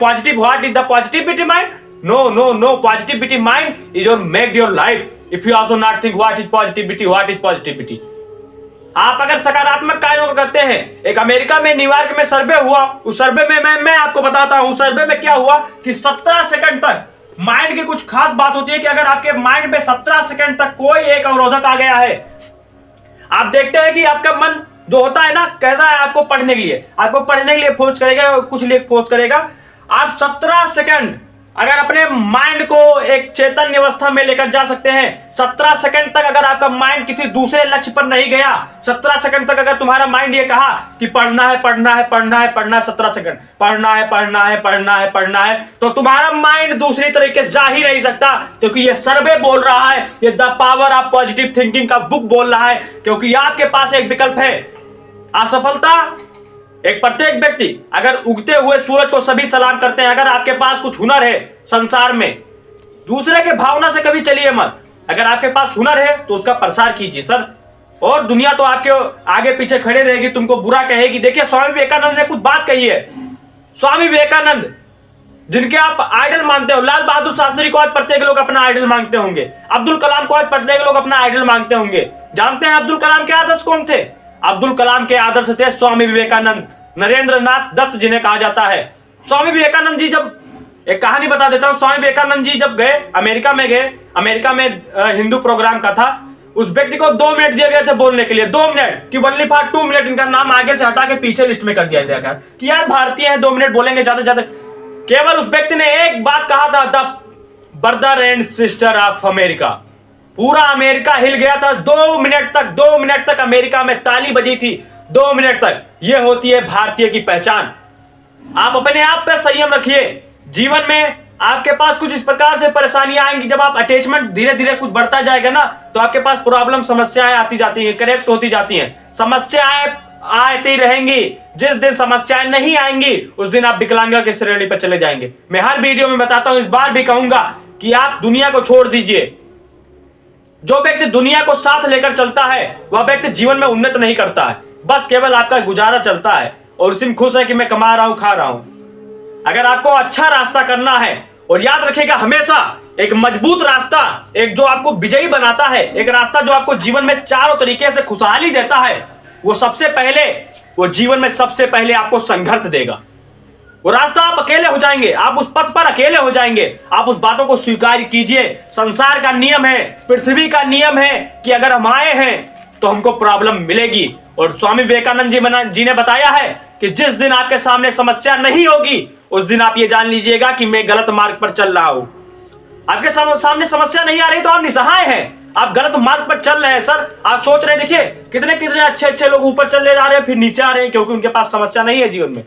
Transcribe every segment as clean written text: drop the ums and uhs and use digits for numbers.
positive. What is the positivity mind? No. Positivity mind is your make your life. If you also not think what is positivity. आप अगर सकारात्मक कार्यों को करते हैं, एक अमेरिका में न्यूयॉर्क में सर्वे हुआ, उस सर्वे में मैं आपको बताता हूं, सर्वे में क्या हुआ कि 17 सेकंड तक माइंड की कुछ खास बात होती है कि अगर आपके माइंड में 17 सेकंड तक कोई एक अवरोधक आ गया है, आप देखते हैं कि आपका मन जो होता है ना, कहता है आपको पढ़ने के लिए फोर्स करेगा, कुछ लिए फोर्स करेगा। आप 17 सेकंड अगर अपने माइंड को एक चैतन्य अवस्था में लेकर जा सकते हैं, 17 सेकंड तक अगर आपका माइंड किसी दूसरे लक्ष्य पर नहीं गया, 17 सेकंड तक अगर तुम्हारा माइंड ये कहा कि पढ़ना है 17 सेकंड पढ़ना है, तो तुम्हारा माइंड दूसरी तरीके से जा ही नहीं सकता, क्योंकि ये सर्वे बोल रहा है, ये the power of positive thinking का बुक बोल रहा है। क्योंकि आपके पास एक विकल्प है, असफलता। एक प्रत्येक व्यक्ति अगर उगते हुए सूरज को सभी सलाम करते हैं, अगर आपके पास कुछ हुनर है संसार में, दूसरे के भावना से कभी चलिए मत। अगर आपके पास हुनर है तो उसका प्रसार कीजिए सर, और दुनिया तो आपके आगे पीछे खड़े रहेगी, तुमको बुरा कहेगी। देखिए स्वामी विवेकानंद ने कुछ बात कही है। स्वामी विवेकानंद जिनके आप आइडल मानते हो, लाल बहादुर शास्त्री को आज प्रत्येक लोग अपना आइडल मांगते होंगे, अब्दुल कलाम को आज प्रत्येक लोग अपना आइडल मांगते होंगे। जानते हैं अब्दुल कलाम के आदर्श कौन थे? अब्दुल कलाम के आदर्श थे स्वामी विवेकानंद, नरेंद्र नाथ दत्त जिन्हें कहा जाता है। स्वामी विवेकानंद जी, जब एक कहानी बता देता हूं, स्वामी विवेकानंद जी जब अमेरिका में हिंदू प्रोग्राम का था, उस व्यक्ति को 2 मिनट दिए गए थे बोलने के लिए, 2 मिनट की वनली फॉर 2 मिनट। इनका नाम आगे से हटा के पीछे लिस्ट में कर दिया गया कि यार भारतीय है, 2 मिनट बोलेंगे ज्यादा। केवल उस व्यक्ति ने एक बात कहा था, the brother and sister of America. पूरा अमेरिका हिल गया था। 2 मिनट तक अमेरिका में ताली बजी थी, 2 मिनट तक। यह होती है भारतीय की पहचान। आप अपने आप पर संयम रखिए। जीवन में आपके पास कुछ इस प्रकार से परेशानियां आएंगी, जब आप अटैचमेंट धीरे धीरे कुछ बढ़ता जाएगा ना, तो आपके पास प्रॉब्लम, समस्याएं आती जाती हैं, करेक्ट होती जाती हैं। समस्याएं आती रहेंगी, जिस दिन समस्याएं नहीं आएंगी उस दिन आप विकलांगता की श्रेणी पर चले जाएंगे। मैं हर वीडियो में बताता हूं, इस बार भी कहूंगा कि आप दुनिया को छोड़ दीजिए। जो व्यक्ति दुनिया को साथ लेकर चलता है वह व्यक्ति जीवन में उन्नत नहीं करता है, बस केवल आपका गुजारा चलता है और उसी में खुश है कि मैं कमा रहा हूं, खा रहा हूं। अगर आपको अच्छा रास्ता करना है, और याद रखिएगा हमेशा एक मजबूत रास्ता, एक जो आपको विजयी बनाता है, एक रास्ता जो आपको जीवन में चारों तरीके से खुशहाली देता है, वो जीवन में सबसे पहले आपको संघर्ष देगा। वो रास्ता आप अकेले हो जाएंगे, आप उस पथ पर अकेले हो जाएंगे। आप उस बातों को स्वीकार कीजिए। संसार का नियम है, पृथ्वी का नियम है कि अगर हम आए हैं तो हमको प्रॉब्लम मिलेगी। और स्वामी विवेकानंद जी ने बताया है कि जिस दिन आपके सामने समस्या नहीं होगी उस दिन आप ये जान लीजिएगा कि मैं गलत मार्ग पर चल रहा हूं। आपके सामने समस्या नहीं आ रही तो आप निसहाय हैं, आप गलत मार्ग पर चल रहे हैं सर। आप सोच रहे हैं, देखिए कितने अच्छे लोग ऊपर चले जा रहे हैं, फिर नीचे आ रहे हैं, क्योंकि उनके पास समस्या नहीं है जीवन में।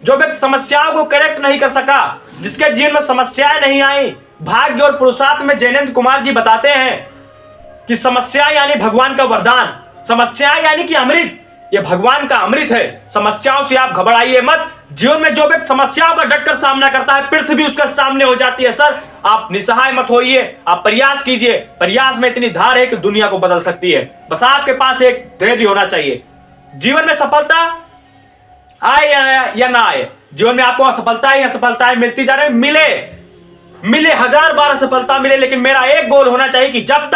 जो व्यक्ति समस्याओं को करेक्ट नहीं कर सका, जिसके जीवन में समस्याएं नहीं आई, भाग्य और पुरुषार्थ में जैनेन्द्र कुमार जी बताते हैं कि समस्या यानी भगवान का वरदान, समस्या यानी कि अमृत, ये भगवान का अमृत है। समस्याओं से आप घबराइए मत। जीवन में जो व्यक्ति समस्याओं का डटकर सामना करता है, पृथ्वी उसके सामने हो जाती है सर। आप निसहाय मत होइए, आप प्रयास कीजिए। प्रयास में इतनी धार है कि दुनिया को बदल सकती है। बस आपके पास एक धैर्य होना चाहिए। जीवन में सफलता आए या ना आए, जीवन में आपको असफलताएं मिलती जा रही, मिले 1000 बार असफलता मिले, लेकिन मेरा एक गोल होना चाहिए कि जब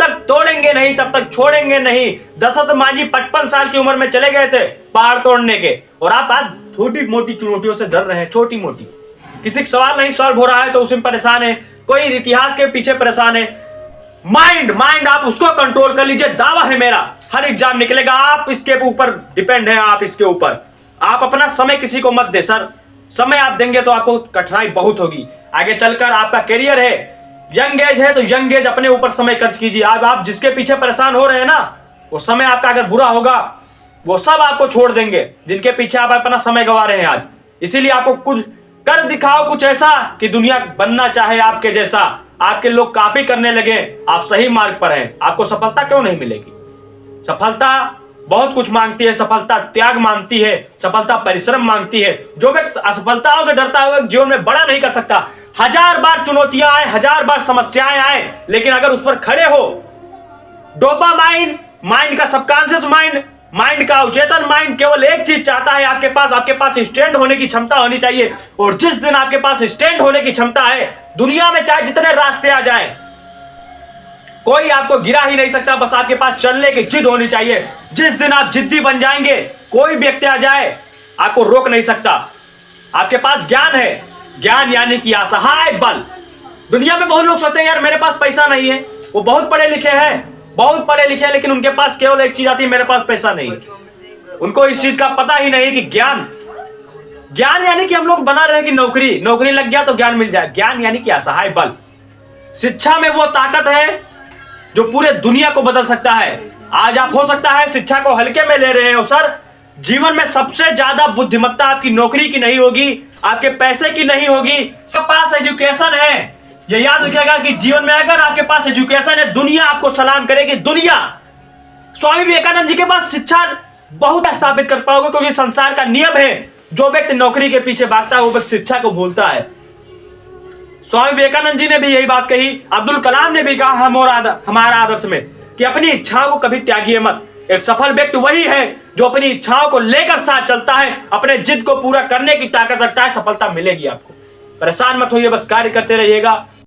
तक तोड़ेंगे नहीं तब तक छोड़ेंगे नहीं। दशरथ मांझी 55 साल की उम्र में चले गए थे पहाड़ तोड़ने के, और आप आज छोटी मोटी चुनौतियों से डर रहे हैं, छोटी मोटी। किसी का सवाल नहीं सॉल्व हो रहा है तो उसमें परेशान है, कोई इतिहास के पीछे परेशान है। माइंड आप उसको कंट्रोल कर लीजिए। दावा है मेरा, हर एग्जाम निकलेगा, आप इसके ऊपर डिपेंड है, आप इसके ऊपर। आप अपना समय किसी को मत दे सर। समय आप देंगे तो आपको कठिनाई बहुत होगी आगे चलकर। आपका करियर है, यंग एज है तो यंग एज अपने ऊपर समय खर्च कीजिए। आप जिसके पीछे परेशान हो रहे हैं ना, वो समय आपका अगर बुरा होगा वो सब आपको छोड़ देंगे, जिनके पीछे आप अपना समय गंवा रहे हैं आज। इसीलिए आपको कुछ कर दिखाओ, कुछ ऐसा कि दुनिया बनना चाहे आपके जैसा, आपके लोग कॉपी करने लगे। आप सही मार्ग पर हैं, आपको सफलता क्यों नहीं मिलेगी? सफलता बहुत कुछ मांगती है, सफलता त्याग मांगती है, सफलता परिश्रम मांगती है। जो व्यक्ति असफलताओं से डरता है जीवन में बड़ा नहीं कर सकता। 1000 बार चुनौतियां आए, 1000 बार समस्याएं आए, लेकिन अगर उस पर खड़े हो, डोपामाइन माइंड का सबकॉन्शियस माइंड माइंड का अवचेतन माइंड केवल एक चीज चाहता है आपके पास स्टैंड होने की क्षमता होनी चाहिए। और जिस दिन आपके पास स्टैंड होने की क्षमता है, दुनिया में चाहे जितने रास्ते आ जाएं, कोई आपको गिरा ही नहीं सकता। बस आपके पास चलने की जिद होनी चाहिए। जिस दिन आप जिद्दी बन जाएंगे, कोई व्यक्ति आ जाए आपको रोक नहीं सकता। आपके पास ज्ञान है, ज्ञान यानी कि असहाय बल। दुनिया में बहुत लोग सोचते हैं यार मेरे पास पैसा नहीं है, वो बहुत पढ़े लिखे हैं, बहुत पढ़े लिखे हैं, लेकिन उनके पास केवल एक चीज आती है, मेरे पास पैसा नहीं है। उनको इस चीज का पता ही नहीं कि ज्ञान यानी कि हम लोग बना रहे हैं कि नौकरी लग गया तो ज्ञान मिल जाए। ज्ञान यानी कि असहाय बल। शिक्षा में वो ताकत है जो पूरे दुनिया को बदल सकता है। आज आप हो सकता है शिक्षा को हल्के में ले रहे हो सर, जीवन में सबसे ज्यादा बुद्धिमत्ता आपकी नौकरी की नहीं होगी, आपके पैसे की नहीं होगी, सब पास एजुकेशन है। ये याद रखिएगा कि जीवन में अगर आपके पास एजुकेशन है, दुनिया आपको सलाम करेगी। दुनिया, स्वामी विवेकानंद जी के पास शिक्षा बहुत स्थापित कर पाओगे, क्योंकि संसार का नियम है, जो व्यक्ति नौकरी के पीछे भागता है वो व्यक्ति शिक्षा को भूलता है। स्वामी विवेकानंद जी ने भी यही बात कही, अब्दुल कलाम ने भी कहा हमारा आदर्श में कि अपनी इच्छाओं को कभी त्यागिए मत। एक सफल व्यक्ति वही है जो अपनी इच्छाओं को लेकर साथ चलता है, अपने जिद को पूरा करने की ताकत रखता है। सफलता मिलेगी आपको, परेशान मत होइए, बस कार्य करते रहिएगा।